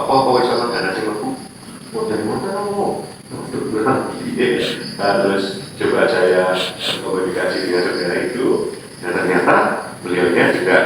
apa wis ana dana sing mlebu. Oh dari mana kamu? Terus coba saya komunikasi dengan saudara itu, dan ternyata beliaunya juga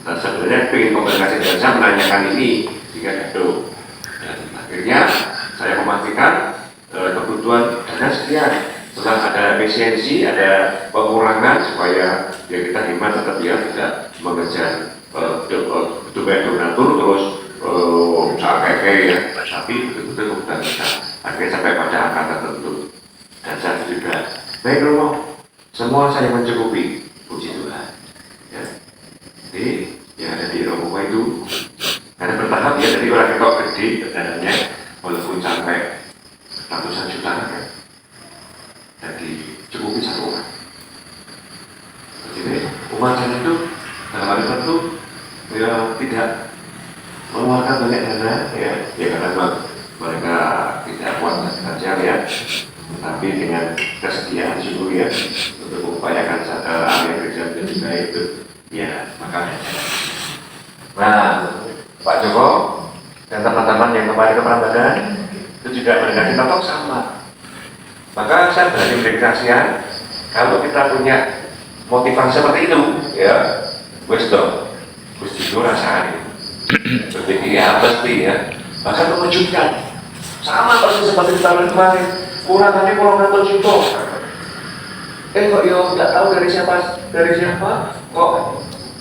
sebenarnya ingin komunikasi dan saya menanyakan ini jika itu. Dan akhirnya saya memastikan kebutuhan dana sekian. Setelah ada efisiensi, ada pengurangan supaya ya kita hemat tetap ya tidak mengejar donatur terus kayak ya, tapi betul-betul bukan bisa. Akhirnya sampai pada angka tertentu. Dan saya juga baik Romo, semua saya mencukupi, puji Tuhan. Ya. Jadi yang ada di Romo itu karena bertahap ya, dari orang ketok gede dananya walaupun sampai ratusan juta ya. Jadi cukupi satu orang. Jadi umat itu dalam hal tertentu ya tidak mengeluarkan banyak dana ya karena mereka tidak kuat saja ya, tapi dengan kesediaan sungguh ya untuk mengupayakan area gereja menjadi baik itu ya makanya. Nah Pak Joko dan teman-teman yang kemarin ke Prambanan itu juga mendengar kita sama. Maka saya berani memberi kesaksian kalau kita punya motivasi seperti itu ya wis dong, wis itu rasanya seperti ya pasti ya, bahkan mengejutkan sama persis seperti tahun kemarin kurangannya kurang 100 juta. Kok yo nggak tahu dari siapa kok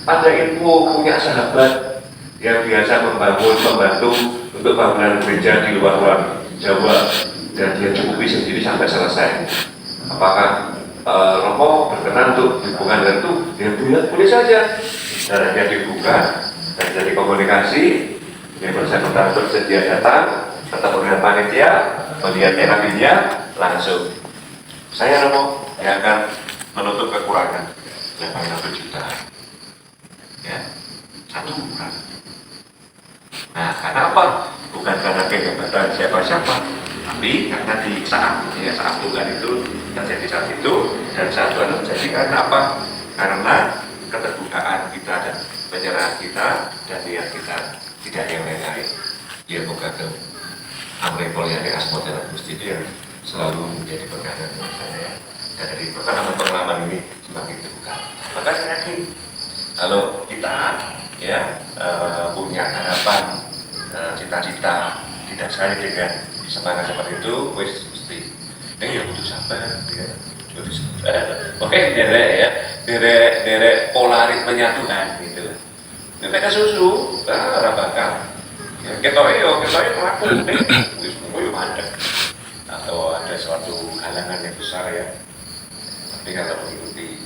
ada info punya sahabat yang biasa membantu untuk bangunan gereja di luar Jawa dan dia cukupi sendiri sampai selesai. Apakah Romo berkenan untuk hubungan dengan itu? Ya boleh saja. Caranya dibuka dan jadi komunikasi. Yang bersangkutan bersedia datang, ketemu dengan panitia, melihat terapinya, langsung. Saya Romo yang akan menutup kekurangan yang paling 1 juta. Ya, 1 bulan. Nah, karena apa? Bukan karena kehebatan siapa-siapa, tapi karena di saat Tuhan itu terjadi saat itu dan saat Tuhan terjadi karena apa? Karena keterbukaan kita dan penyerahan kita dan niat kita tidak yang lain-lain. Ya bukan ke Amri Poliari Asmodera Gusti yang selalu menjadi pegangan saya dan dari pengalaman ini semakin terbuka. Maka saya yakin kalau kita ya punya harapan, cita-cita tidak sekali dengan semangat seperti itu, wis mesti ini ya butuh sabar ya. Oke, derek polaris penyatuan gitu. Kita susu, orang bakal. Ya, kita melakukan wis mungkin ada atau ada suatu halangan yang besar ya. Tapi kalau mengikuti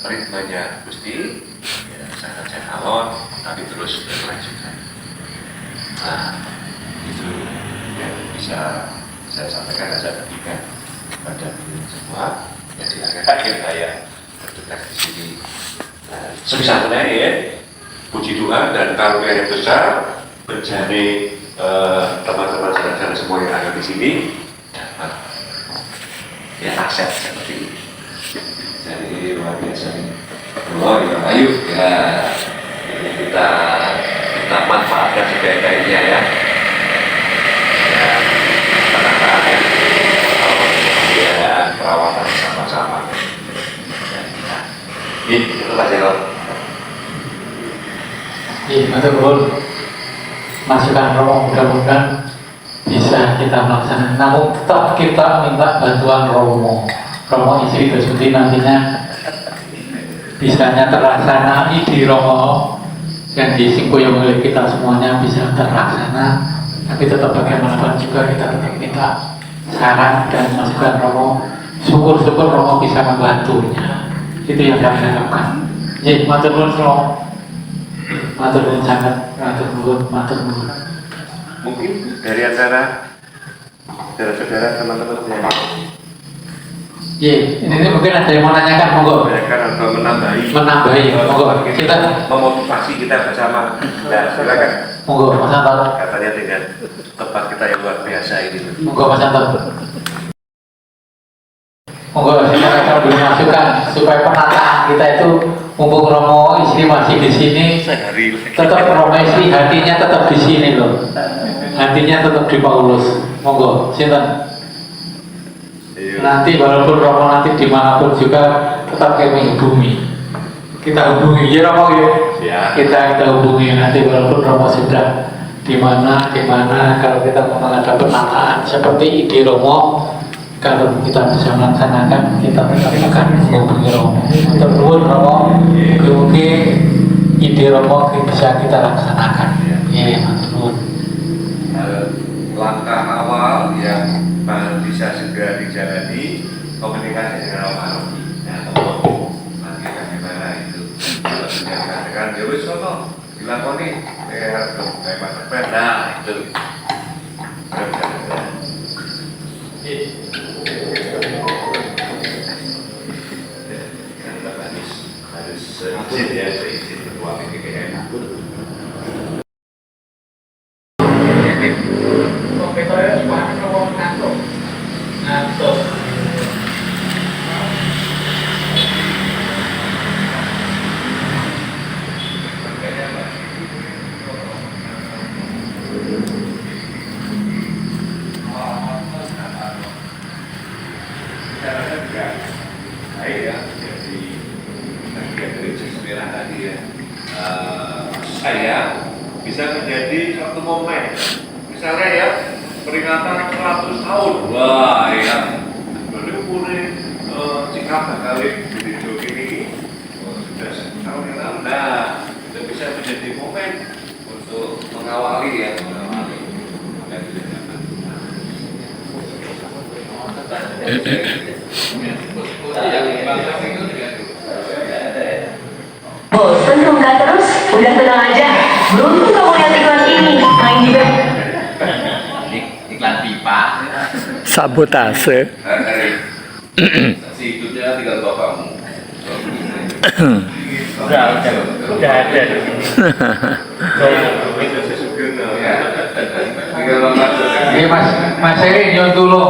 ritmenya Gusti, ya sangat alon, tapi terus berkelanjutan. Nah, itu yang bisa saya sampaikan dan saya berikan kepada semua. Jadi akhir saya bertugas di sini. Sebisanya ya, puji Tuhan dan karunia yang besar berjani teman-teman saudara semua yang ada di sini dapat ya aset seperti ini. Jadi luar biasa ini. Oh ya, ayo ya ini kita manfaatkan sebaik-baiknya ya. Penataan ya, perawatan sama-sama. Itu saja loh. Betul. Masukan Romo mudah-mudahan bisa kita melaksanakan. Namun tetap kita minta bantuan Romo istri Gusti nantinya bisanya terlaksana di Romo yang disinggung oleh kita semuanya bisa terlaksana. Tapi tetap bagaimanapun juga kita tetap minta saran dan masukan Romo. Syukur-syukur Romo bisa membantunya. Itu yang kami harapkan. Jadi matur nuwun Romo. Matur nuwun sangat, matur nuwun. Mungkin dari antara saudara-saudara teman-teman saya. Ini mungkin ada yang mau nanyakan, monggo. Menanyakan atau menambahi, monggo. Kita memotivasi kita bersama. Nah, silakan. Monggo, Mas Anton. Katanya dengan tempat kita yang luar biasa ini. Monggo, Mas Anton. Monggo, kita akan beri masukan supaya penataan kita itu mumpung Romo istri masih di sini, tetap Romo istri hatinya tetap di sini loh. hatinya tetap di Paulus. Monggo, sinten. Nanti walaupun Romo nanti dimanapun juga tetap kami hubungi. Kita hubungi, ya Romo ya. Kita hubungi nanti walaupun Romo sudah di mana kalau kita mau ada penataan seperti ide Romo, kalau kita bisa melaksanakan kita tetap akan menghubungi Romo. Terus Romo, mungkin ide Romo bisa kita laksanakan. Ya, matur. Langkah awal yang bisa segera dijalani komunikasi dengan Romo. Nanti bagaimana itu? Kalau sudah dikatakan, ya wis sono dilakoni, kayak Pak. Nah itu. Harus izin ya, izin ketua PPKM. Saya bisa menjadi satu momen, misalnya ya peringatan 100 tahun, wah ya, baru mulai Cikapa kali di video ini sudah 1 tahun yang lalu, nah itu bisa menjadi momen untuk mengawali ya, Bosan nggak terus? Udah tenang aja. Beruntung kamu lihat iklan ini. Main juga. Iklan pipa. Sabotase. Si hidupnya tinggal bapakmu. Udah ada. Ini Mas Eri Nyontulo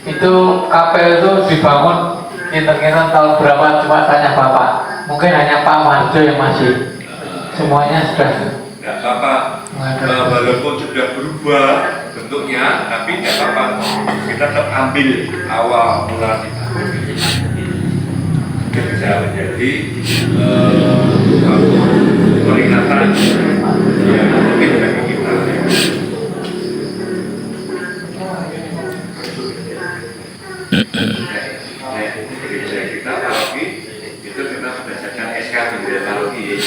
itu kapel itu dibangun kira-kira tahun berapa, cuma tanya Bapak. Mungkin hanya Pak Marjo yang masih, semuanya sudah. Tidak apa-apa, walaupun sudah berubah bentuknya, tapi tidak apa-apa. Kita tetap ambil awal mula kita. Bisa menjadi peringatan yang mungkin bagi kita. Gereja kita paroki itu kita berdasarkan SK gereja paroki.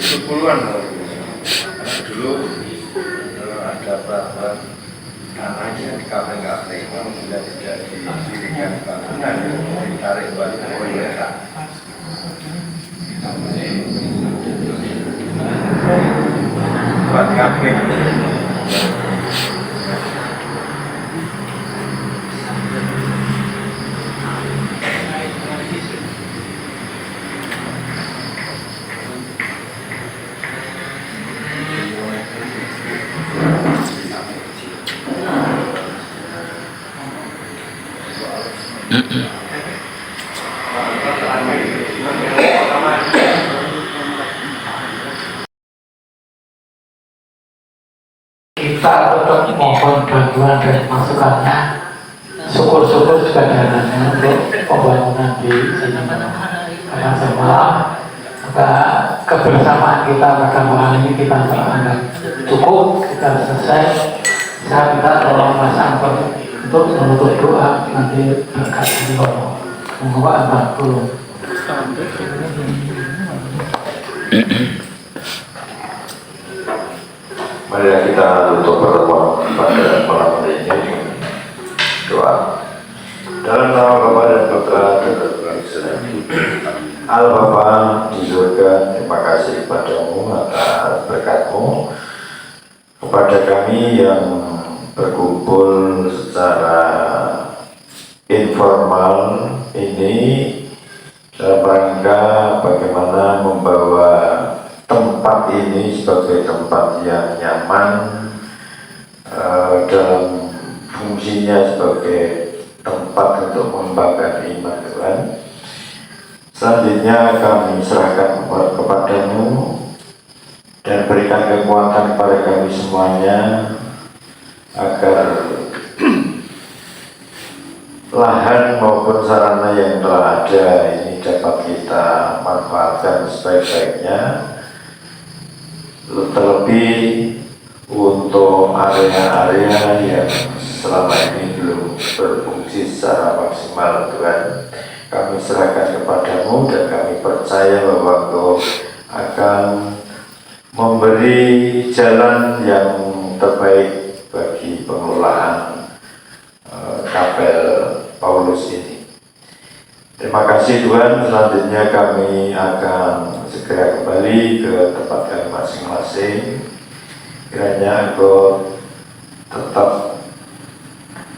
Sepuluhan dulu Ada peraturan tanahnya di kafe-kafe yang sudah tidak didirikan bangunan ditarik balik ke pemerintah. Buat kafe. Kita tetap mohon bantuan dan masukannya. Syukur-syukur juga jalannya untuk pembangunan di sini. Karena semua kebersamaan kita pada malam ini kita anggap cukup, kita selesai. Saya minta tolong Mas Angkot untuk menutup doa nanti berkat dari Allah. Mengubah bantu. Mari kita tutup pertemuan pada malam hari ini dengan doa. Dalam nama Bapa dan Putra dan Roh Kudus. Allah Bapa di surga, terima kasih kepadamu atas berkat-Mu kepada kami yang berkumpul secara informal ini dalam rangka bagaimana membawa tempat ini sebagai tempat yang nyaman dalam fungsinya sebagai tempat untuk mengembangkan iman Tuhan, Selanjutnya kami serahkan kepadamu dan berikan kekuatan kepada kami semuanya agar lahan maupun sarana yang telah ada ini dapat kita manfaatkan sebaik-baiknya, terlebih untuk area-area yang selama ini belum berfungsi secara maksimal. Tuhan, kami serahkan kepadamu dan kami percaya bahwa Engkau akan memberi jalan yang terbaik bagi pengelolaan kapel Paulus ini. Terima kasih Tuhan. Selanjutnya kami akan segera kembali ke tempat kami masing-masing. Kiranya Engkau tetap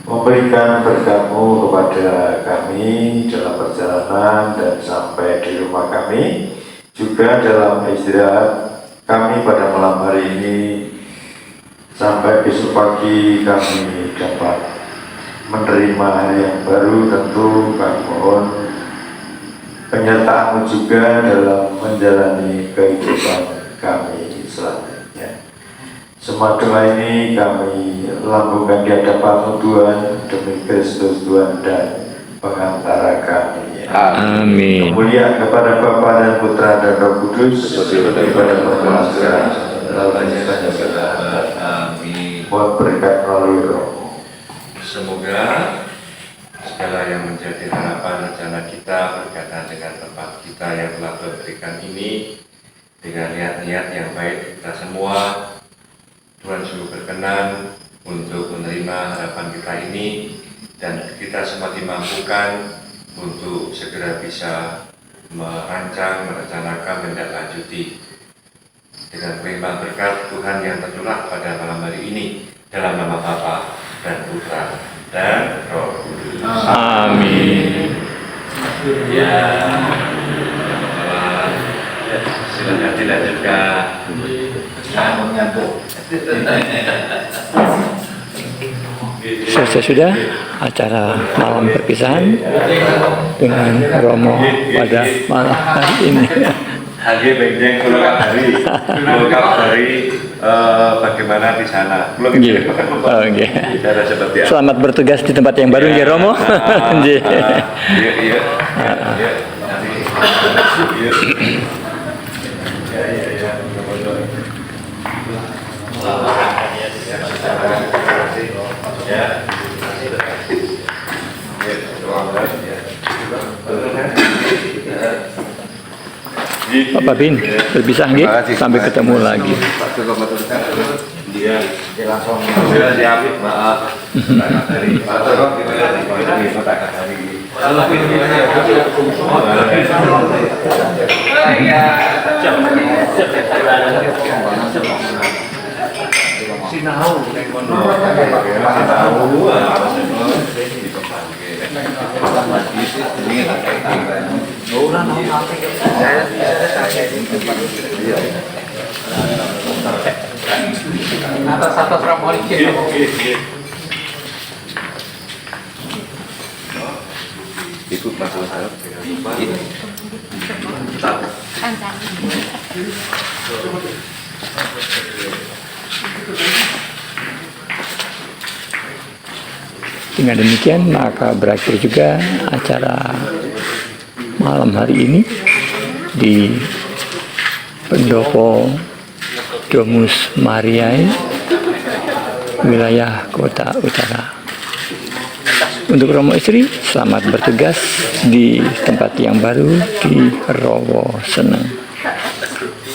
memberikan berkat-Mu kepada kami dalam perjalanan dan sampai di rumah kami, juga dalam istirahat kami pada malam hari ini, sampai besok pagi kami dapat menerima hari yang baru. Tentu kami mohon penyertaan-Mu juga dalam menjalani kehidupan kami selanjutnya. Semua doa ini kami lambungkan di hadapan-Mu Tuhan, demi Kristus Tuhan dan pengantara kami. Amin. Kemuliaan kepada Bapa dan Putra dan Roh Kudus, seperti pada permulaan sekarang, dan sepanjang. Amin. Mohon berkat melalui Roh. Semoga segala yang menjadi harapan rencana kita berkaitan dengan tempat kita yang telah diberikan ini, dengan niat-niat yang baik kita semua, Tuhan sungguh berkenan untuk menerima harapan kita ini, dan kita semua dimampukan untuk segera bisa merancang, merencanakan, menindaklanjuti dengan melimpah berkat Tuhan yang tercurah pada malam hari ini, dalam nama Bapa dan Putra dan Roh Kudus. Amin. Ya, silakan dilanjutkan. Selesai sudah acara malam perpisahan dengan Romo pada malam hari ini. Hadi benjeng kulo kabari bagaimana di sana. Belum Nggih. Oh, nggih. bicara seperti apa. Selamat bertugas di tempat yang baru nggih Romo. Nggih. Iya, iya. Bapak Bin, berpisah nggih, sampai ketemu lagi. Dia langsung siap, maaf. Dari Pak Toro Atas Romo izin. ikut masalah saya. Dengan demikian maka berakhir juga acara malam hari ini di Pendopo Domus Mariae, wilayah Kota Utara. Untuk Romo istri, selamat bertugas di tempat yang baru di Rowo Seneng.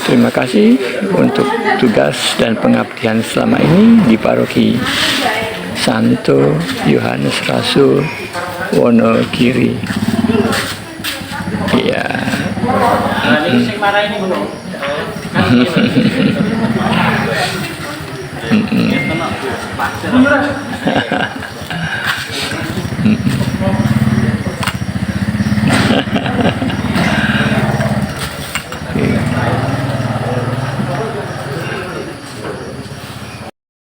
Terima kasih untuk tugas dan pengabdian selama ini di Paroki Santo Yohanes Rasul Wonogiri. Iya.